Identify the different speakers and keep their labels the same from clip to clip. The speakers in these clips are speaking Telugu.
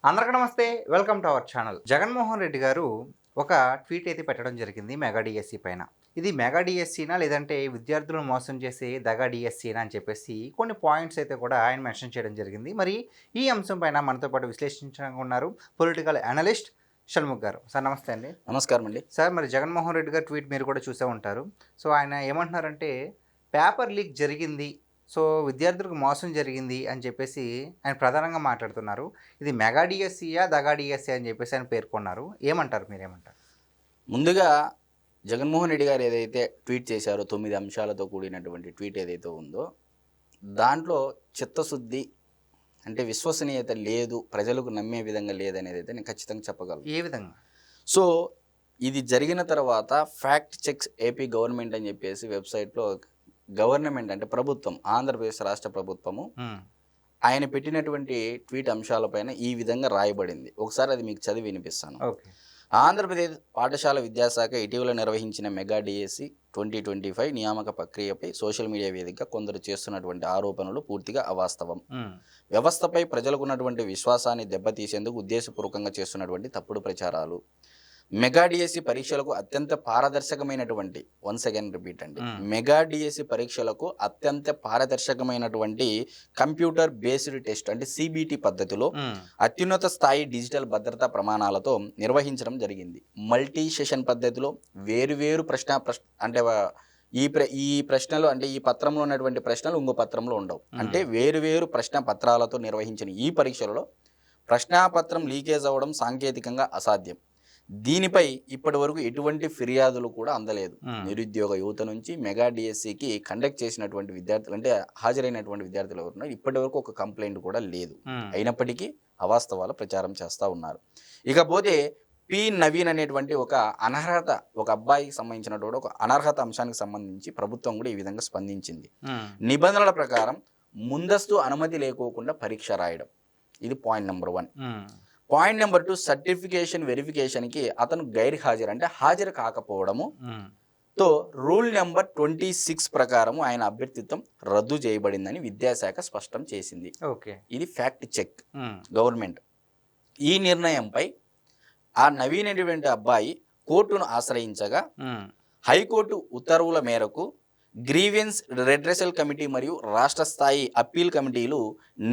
Speaker 1: అందరికీ నమస్తే. Welcome to our channel. Jaganmohan Reddy గారు ఒక ట్వీట్ అయితే పెట్టడం జరిగింది మెగా డిఎస్సి పైన. ఇది మెగా డిఎస్సినా లేదంటే విద్యార్థులను మోసం చేసే దగా డిఎస్సినా అని చెప్పేసి కొన్ని పాయింట్స్ అయితే కూడా ఆయన మెన్షన్ చేయడం జరిగింది. మరి ఈ అంశం పైన మనతో పాటు విశ్లేషించడానికి ఉన్నారు పొలిటికల్ అనలిస్ట్ షణ్ముఖ్ గారు. సార్ నమస్తే అండి.
Speaker 2: నమస్కారం అండి.
Speaker 1: సార్ మరి జగన్మోహన్ రెడ్డి గారు ట్వీట్ మీరు కూడా చూసే ఉంటారు. సో ఆయన ఏమంటున్నారంటే పేపర్ లీక్ జరిగింది, సో విద్యార్థులకు మోసం జరిగింది అని చెప్పేసి ఆయన ప్రధానంగా మాట్లాడుతున్నారు. ఇది మెగా డిఎస్సియా దగా డిఎస్సి అని చెప్పేసి ఆయన పేర్కొన్నారు. ఏమంటారు, మీరేమంటారు?
Speaker 2: ముందుగా జగన్మోహన్ రెడ్డి గారు ఏదైతే ట్వీట్ చేశారో 9 అంశాలతో కూడినటువంటి ట్వీట్ ఏదైతే ఉందో దాంట్లో చిత్తశుద్ధి అంటే విశ్వసనీయత లేదు, ప్రజలకు నమ్మే విధంగా లేదనేది అయితే నేను ఖచ్చితంగా చెప్పగలను.
Speaker 1: ఏ విధంగా?
Speaker 2: సో ఇది జరిగిన తర్వాత ఫ్యాక్ట్ చెక్స్ ఏపీ గవర్నమెంట్ అని చెప్పేసి వెబ్సైట్లో గవర్నమెంట్ అంటే ప్రభుత్వం, ఆంధ్రప్రదేశ్ రాష్ట్ర ప్రభుత్వము ఆయన పెట్టినటువంటి ట్వీట్ అంశాలపైన ఈ విధంగా రాయబడింది. ఒకసారి అది మీకు చదివి వినిపిస్తాను. ఆంధ్రప్రదేశ్ పాఠశాల విద్యాశాఖ ఇటీవల నిర్వహించిన మెగా డిఎస్సి 2025 నియామక ప్రక్రియపై సోషల్ మీడియా వేదికగా కొందరు చేస్తున్నటువంటి ఆరోపణలు పూర్తిగా అవాస్తవం. వ్యవస్థపై ప్రజలకు ఉన్నటువంటి విశ్వాసాన్ని దెబ్బతీసేందుకు ఉద్దేశపూర్వకంగా చేస్తున్నటువంటి తప్పుడు ప్రచారాలు. మెగా డిఎస్సి పరీక్షలకు అత్యంత పారదర్శకమైనటువంటి, వన్స్ అగైన్ రిపీట్ అండి, మెగా డిఎస్సి పరీక్షలకు అత్యంత పారదర్శకమైనటువంటి కంప్యూటర్ బేస్డ్ టెస్ట్ అంటే సిబిటి పద్ధతిలో అత్యున్నత స్థాయి డిజిటల్ భద్రతా ప్రమాణాలతో నిర్వహించడం జరిగింది. మల్టీ సెషన్ పద్ధతిలో వేరువేరు అంటే ఈ ప్రశ్నలు అంటే ఈ పత్రంలో ఉన్నటువంటి ప్రశ్నలు ఇంకో పత్రంలో ఉండవు. అంటే వేరువేరు ప్రశ్న పత్రాలతో నిర్వహించిన ఈ పరీక్షలలో ప్రశ్నాపత్రం లీకేజ్ అవ్వడం సాంకేతికంగా అసాధ్యం. దీనిపై ఇప్పటి వరకు ఎటువంటి ఫిర్యాదులు కూడా అందలేదు. నిరుద్యోగ యువత నుంచి మెగా డిఎస్సికి కండక్ట్ చేసినటువంటి విద్యార్థులు అంటే హాజరైనటువంటి విద్యార్థులు ఎవరున్నారు, ఇప్పటి వరకు ఒక కంప్లైంట్ కూడా లేదు. అయినప్పటికీ అవాస్తవాలు ప్రచారం చేస్తూ ఉన్నారు. ఇకపోతే పి నవీన్ అనేటువంటి ఒక అనర్హత, ఒక అబ్బాయికి సంబంధించినటువంటి ఒక అనర్హత అంశానికి సంబంధించి ప్రభుత్వం కూడా ఈ విధంగా స్పందించింది. నిబంధనల ప్రకారం ముందస్తు అనుమతి లేకోకుండా పరీక్ష రాయడం, ఇది point number 1. Point number 2, certification వెరిఫికేషన్కి అతను గైర్హాజరు అంటే హాజరు కాకపోవడము తో రూల్ నెంబర్ 26 ప్రకారం ఆయన అభ్యర్థిత్వం రద్దు చేయబడిందని విద్యాశాఖ స్పష్టం చేసింది. ఇది ఫ్యాక్ట్ చెక్ గవర్నమెంట్. ఈ నిర్ణయంపై ఆ నవీన్ అనేటువంటి అబ్బాయి కోర్టును ఆశ్రయించగా హైకోర్టు ఉత్తర్వుల మేరకు గ్రీవెన్స్ రెడ్రెసల్ కమిటీ మరియు రాష్ట్ర స్థాయి అప్పీల్ కమిటీలు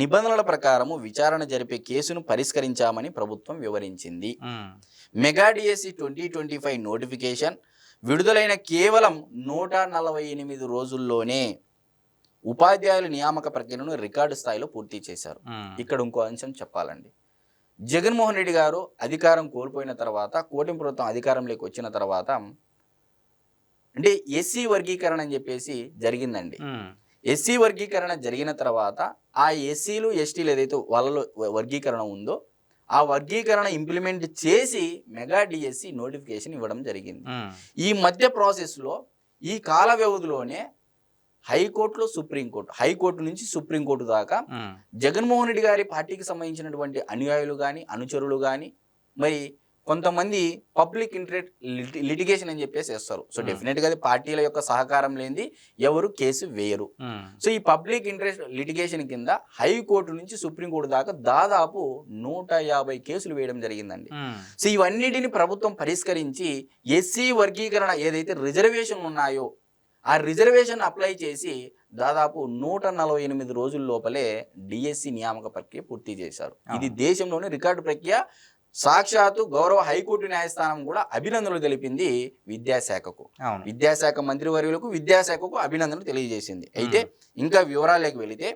Speaker 2: నిబంధనల ప్రకారము విచారణ జరిపే కేసును పరిష్కరించామని ప్రభుత్వం వివరించింది. మెగా డిఎస్సి 2025 నోటిఫికేషన్ విడుదలైన కేవలం 148 రోజుల్లోనే ఉపాధ్యాయుల నియామక ప్రక్రియను రికార్డు స్థాయిలో పూర్తి చేశారు. ఇక్కడ ఇంకో అంశం చెప్పాలండి. జగన్మోహన్ రెడ్డి గారు అధికారం కోల్పోయిన తర్వాత, కూటమి ప్రభుత్వం అధికారంలోకి వచ్చిన తర్వాత అంటే ఎస్సీ వర్గీకరణ అని చెప్పేసి జరిగిందండి. ఎస్సీ వర్గీకరణ జరిగిన తర్వాత ఆ ఎస్సీలు ఎస్టీలు ఏదైతే వాళ్ళలో వర్గీకరణ ఉందో ఆ వర్గీకరణ ఇంప్లిమెంట్ చేసి మెగా డిఎస్సి నోటిఫికేషన్ ఇవ్వడం జరిగింది. ఈ మధ్య ప్రాసెస్లో ఈ కాల వ్యవధిలోనే హైకోర్టులో సుప్రీంకోర్టు, హైకోర్టు నుంచి సుప్రీంకోర్టు దాకా జగన్మోహన్ రెడ్డి గారి పార్టీకి సంబంధించినటువంటి అనుయాయులు కానీ అనుచరులు కానీ మరి కొంతమంది పబ్లిక్ ఇంట్రెస్ట్ లిటిగేషన్ అని చెప్పేసి వేస్తారు. సో డెఫినెట్గా అది పార్టీల యొక్క సహకారం లేనిది ఎవరు కేసు వేయరు. సో ఈ పబ్లిక్ ఇంట్రెస్ట్ లిటిగేషన్ కింద హైకోర్టు నుంచి సుప్రీంకోర్టు దాకా దాదాపు 150 కేసులు వేయడం జరిగిందండి. సో ఇవన్నిటిని ప్రభుత్వం పరిష్కరించి ఎస్సీ వర్గీకరణ ఏదైతే రిజర్వేషన్ ఉన్నాయో ఆ రిజర్వేషన్ అప్లై చేసి దాదాపు 148 రోజుల లోపలే డిఎస్సి నియామక ప్రక్రియ పూర్తి చేశారు. ఇది దేశంలోని రికార్డు ప్రక్రియ. సాక్షాత్తు గౌరవ హైకోర్టు న్యాయస్థానం కూడా అభినందనలు తెలిపింది విద్యాశాఖకు. విద్యాశాఖ మంత్రివర్యులకు, విద్యాశాఖకు అభినందనలు తెలియజేసింది. అయితే ఇంకా వివరాలకు వెళితే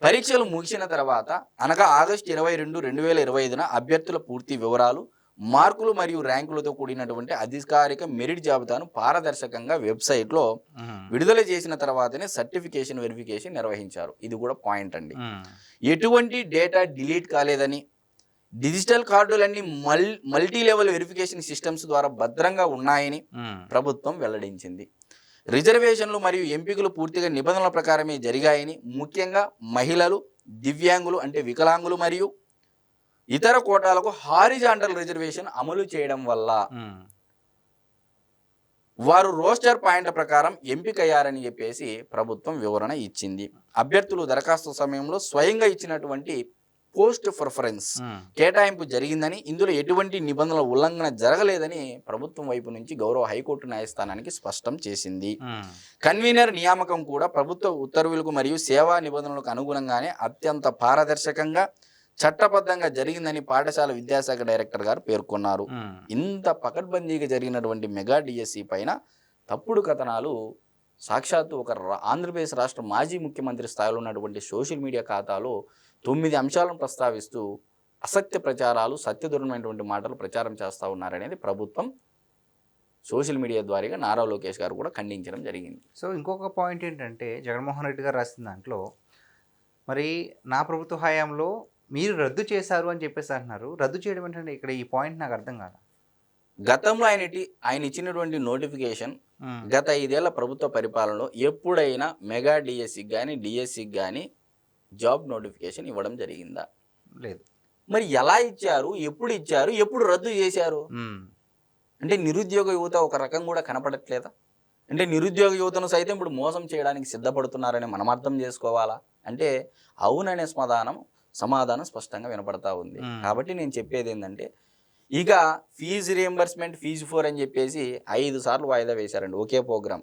Speaker 2: పరీక్షలు ముగిసిన తర్వాత అనగా ఆగస్టు 22, 2025 అభ్యర్థుల పూర్తి వివరాలు, మార్కులు మరియు ర్యాంకులతో కూడినటువంటి అధికారిక మెరిట్ జాబితాను పారదర్శకంగా వెబ్సైట్లో విడుదల చేసిన తర్వాతనే సర్టిఫికేషన్ వెరిఫికేషన్ నిర్వహించారు. ఇది కూడా పాయింట్ అండి. ఎటువంటి డేటా డిలీట్ కాలేదని, డిజిటల్ కార్డులన్నీ మల్టీ లెవెల్ వెరిఫికేషన్ సిస్టమ్స్ ద్వారా భద్రంగా ఉన్నాయని ప్రభుత్వం వెల్లడించింది. రిజర్వేషన్లు మరియు ఎంపికలు పూర్తిగా నిబంధనల ప్రకారమే జరిగాయని, ముఖ్యంగా మహిళలు, దివ్యాంగులు అంటే వికలాంగులు మరియు ఇతర కోటాలకు హారిజాంటల్ రిజర్వేషన్ అమలు చేయడం వల్ల వారు రోస్టర్ పాయింట్ల ప్రకారం ఎంపికయ్యారని చెప్పేసి ప్రభుత్వం వివరణ ఇచ్చింది. అభ్యర్థులు దరఖాస్తు సమయంలో స్వయంగా ఇచ్చినటువంటి పోస్ట్ ప్రిఫరెన్స్ కేటాయింపు జరిగిందని, ఇందులో ఎటువంటి నిబంధనల ఉల్లంఘన జరగలేదని ప్రభుత్వం వైపు నుంచి గౌరవ హైకోర్టు న్యాయస్థానానికి స్పష్టం చేసింది. కన్వీనర్ నియామకం కూడా ప్రభుత్వ ఉత్తర్వులకు మరియు సేవా నిబంధనలకు అనుగుణంగానే అత్యంత పారదర్శకంగా చట్టబద్ధంగా జరిగిందని పాఠశాల విద్యాశాఖ డైరెక్టర్ గారు పేర్కొన్నారు. ఇంత పకడ్బందీగా జరిగినటువంటి మెగా డిఎస్సి పైన తప్పుడు కథనాలు సాక్షాత్తు ఒక ఆంధ్రప్రదేశ్ రాష్ట్ర మాజీ ముఖ్యమంత్రి స్థాయిలో ఉన్నటువంటి సోషల్ మీడియా ఖాతాలో 9 అంశాలను ప్రస్తావిస్తూ అసత్య ప్రచారాలు, సత్యదూరమైనటువంటి మాటలు ప్రచారం చేస్తూ ఉన్నారనేది ప్రభుత్వం సోషల్ మీడియా ద్వారా నారా లోకేష్ గారు కూడా ఖండించడం జరిగింది.
Speaker 1: సో ఇంకొక పాయింట్ ఏంటంటే జగన్మోహన్ రెడ్డి గారు రాసిన దాంట్లో మరి నా ప్రభుత్వ హయాంలో మీరు రద్దు చేశారు అని చెప్పేసి అంటున్నారు. రద్దు చేయడం ఏంటంటే ఇక్కడ ఈ పాయింట్ నాకు అర్థం కాదు.
Speaker 2: గతంలో ఆయన ఇచ్చినటువంటి నోటిఫికేషన్ గత 5 ఏళ్ల ప్రభుత్వ పరిపాలనలో ఎప్పుడైనా మెగా డిఎస్సికి కానీ డిఎస్సికి కానీ జాబ్ నోటిఫికేషన్ ఇవ్వడం జరిగిందా?
Speaker 1: లేదు.
Speaker 2: మరి ఎలా ఇచ్చారు, ఎప్పుడు ఇచ్చారు, ఎప్పుడు రద్దు చేశారు? అంటే నిరుద్యోగ యువత ఒక రకం కూడా కనపడట్లేదా? అంటే నిరుద్యోగ యువతను సైతం ఇప్పుడు మోసం చేయడానికి సిద్ధపడుతున్నారని మనం అర్థం చేసుకోవాలా? అంటే అవుననే సమాధానం స్పష్టంగా వినపడతా ఉంది. కాబట్టి నేను చెప్పేది ఏంటంటే, ఇక ఫీజు రియంబర్స్మెంట్, ఫీజు 4 అని చెప్పేసి 5 సార్లు వాయిదా వేశారండి ఒకే ప్రోగ్రాం.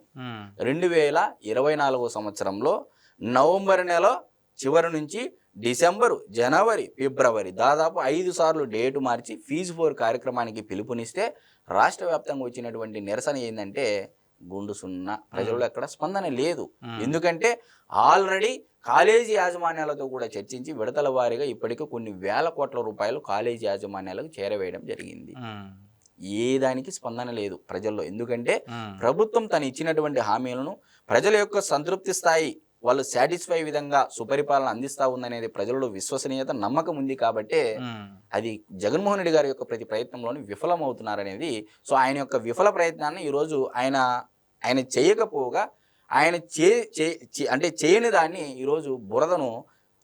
Speaker 2: 2024 సంవత్సరంలో నవంబర్ నెల చివరి నుంచి డిసెంబరు, జనవరి, ఫిబ్రవరి దాదాపు 5 సార్లు డేటు మార్చి ఫీజు 4 కార్యక్రమానికి పిలుపునిస్తే రాష్ట్ర వ్యాప్తంగా వచ్చినటువంటి నిరసన ఏంటంటే గుండు సున్నా. ప్రజల్లో ఎక్కడ స్పందన లేదు. ఎందుకంటే ఆల్రెడీ కాలేజీ యాజమాన్యాలతో కూడా చర్చించి విడతల వారీగా ఇప్పటికే కొన్ని వేల కోట్ల రూపాయలు కాలేజీ యాజమాన్యాలకు చేరవేయడం జరిగింది. ఏ దానికి స్పందన లేదు ప్రజల్లో. ఎందుకంటే ప్రభుత్వం తను ఇచ్చినటువంటి హామీలను ప్రజల యొక్క సంతృప్తి స్థాయి, వాళ్ళు సాటిస్ఫై విధంగా సుపరిపాలన అందిస్తా ఉందనేది ప్రజల్లో విశ్వసనీయత, నమ్మకం ఉంది. కాబట్టే అది జగన్మోహన్ రెడ్డి గారి యొక్క ప్రతి ప్రయత్నంలోని విఫలమవుతున్నారనేది. సో ఆయన యొక్క విఫల ప్రయత్నాన్ని ఈరోజు ఆయన చేయకపోగా, ఆయన అంటే చేయని దాన్ని ఈరోజు బురదను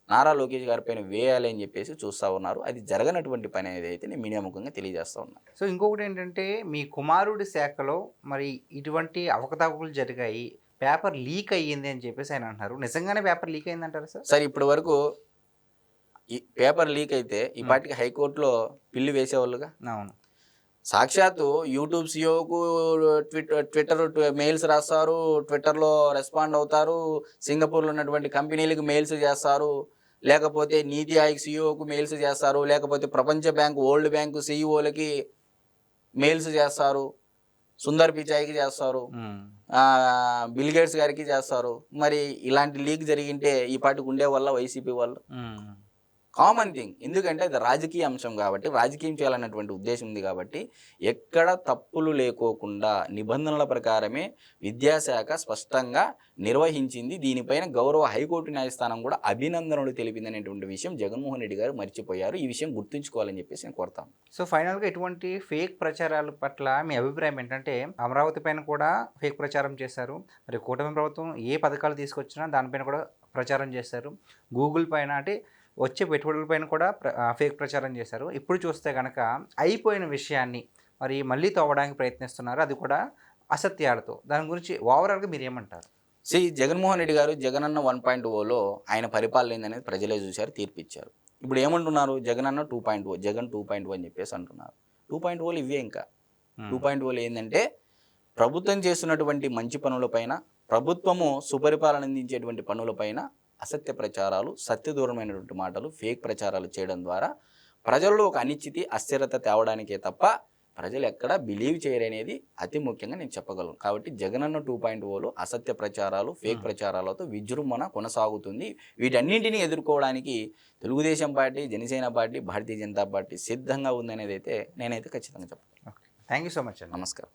Speaker 2: నారా లోకేష్ గారి పైన వేయాలి అని చెప్పేసి చూస్తూ ఉన్నారు. అది జరగనటువంటి పని అనేది అయితే నేను మీడియా ముఖంగా తెలియజేస్తూ ఉన్నాను.
Speaker 1: సో ఇంకొకటి ఏంటంటే, మీ కుమారుడి శాఖలో మరి ఇటువంటి అవకతవకలు జరిగాయి, పేపర్ లీక్ అయ్యింది అని చెప్పేసి ఆయన అంటున్నారు. నిజంగానే పేపర్ లీక్ అయింది అంటారు సార్?
Speaker 2: ఇప్పటి వరకు ఈ పేపర్ లీక్ అయితే ఈ పాటికి హైకోర్టులో పిల్లి వేసేవాళ్ళుగా.
Speaker 1: అవును.
Speaker 2: సాక్షాత్తు యూట్యూబ్ సిఓకు ట్విట్టర్ మెయిల్స్ రాస్తారు, ట్విట్టర్లో రెస్పాండ్ అవుతారు, సింగపూర్లో ఉన్నటువంటి కంపెనీలకు మెయిల్స్ చేస్తారు, లేకపోతే నీతి ఆయోగ్ సిఇఓకు మెయిల్స్ చేస్తారు, లేకపోతే ప్రపంచ బ్యాంకు, వరల్డ్ బ్యాంకు సిఇఓలకి మెయిల్స్ చేస్తారు, సుందర్ పిచాయికి చేస్తారు, బిల్ గేట్స్ గారికి చేస్తారు. మరి ఇలాంటి లీక్ జరిగింటే ఈ పాటికి ఉండే వల్ల వైసీపీ వాళ్ళు కామన్ థింగ్. ఎందుకంటే అది రాజకీయ అంశం కాబట్టి, రాజకీయం చేయాలన్నటువంటి ఉద్దేశం ఉంది కాబట్టి ఎక్కడ తప్పులు లేకోకుండా నిబంధనల ప్రకారమే విద్యాశాఖ స్పష్టంగా నిర్వహించింది. దీనిపైన గౌరవ హైకోర్టు న్యాయస్థానం కూడా అభినందనలు తెలిపిందనేటువంటి విషయం జగన్మోహన్ రెడ్డి గారు మర్చిపోయారు. ఈ విషయం గుర్తుంచుకోవాలని చెప్పేసి నేను కోరుతాను.
Speaker 1: సో ఫైనల్గా ఇటువంటి ఫేక్ ప్రచారాల పట్ల మీ అభిప్రాయం ఏంటంటే, అమరావతి పైన కూడా ఫేక్ ప్రచారం చేశారు, మరి కూటమి ప్రభుత్వం ఏ పథకాలు తీసుకొచ్చినా దానిపైన కూడా ప్రచారం చేశారు, గూగుల్ పైన అంటే వచ్చే పెట్టుబడులపైన కూడా ఫేక్ ప్రచారం చేశారు. ఇప్పుడు చూస్తే కనుక అయిపోయిన విషయాన్ని మరి మళ్ళీ తవ్వడానికి ప్రయత్నిస్తున్నారు, అది కూడా అసత్యాలతో. దాని గురించి ఓవరాల్గా మీరు ఏమంటారు?
Speaker 2: జగన్మోహన్ రెడ్డి గారు జగనన్న 1.0లో ఆయన పరిపాలన ఏందనేది ప్రజలే చూశారు, తీర్పిచ్చారు. ఇప్పుడు ఏమంటున్నారు? జగనన్న 2.0, జగన్ 2.0 అని చెప్పేసి అంటున్నారు. 2.0 ఇవే. ఇంకా 2.0 ఏంటంటే ప్రభుత్వం చేస్తున్నటువంటి మంచి పనులపైన, ప్రభుత్వము సుపరిపాలన అందించేటువంటి పనులపైన అసత్య ప్రచారాలు, సత్యదూరమైనటువంటి మాటలు, ఫేక్ ప్రచారాలు చేయడం ద్వారా ప్రజల్లో ఒక అనిశ్చితి, అస్థిరత తేవడానికే తప్ప ప్రజలు ఎక్కడా బిలీవ్ చేయరనేది అతి ముఖ్యంగా నేను చెప్పగలను. కాబట్టి జగనన్న 2.0లో అసత్య ప్రచారాలు, ఫేక్ ప్రచారాలతో విజృంభణ కొనసాగుతుంది. వీటన్నింటినీ ఎదుర్కోవడానికి Telugu Desam party, Janasena party, Bharatiya Janata party సిద్ధంగా ఉందనేది అయితే నేనైతే ఖచ్చితంగా చెప్పాను.
Speaker 1: Thank you so much.
Speaker 2: నమస్కారం.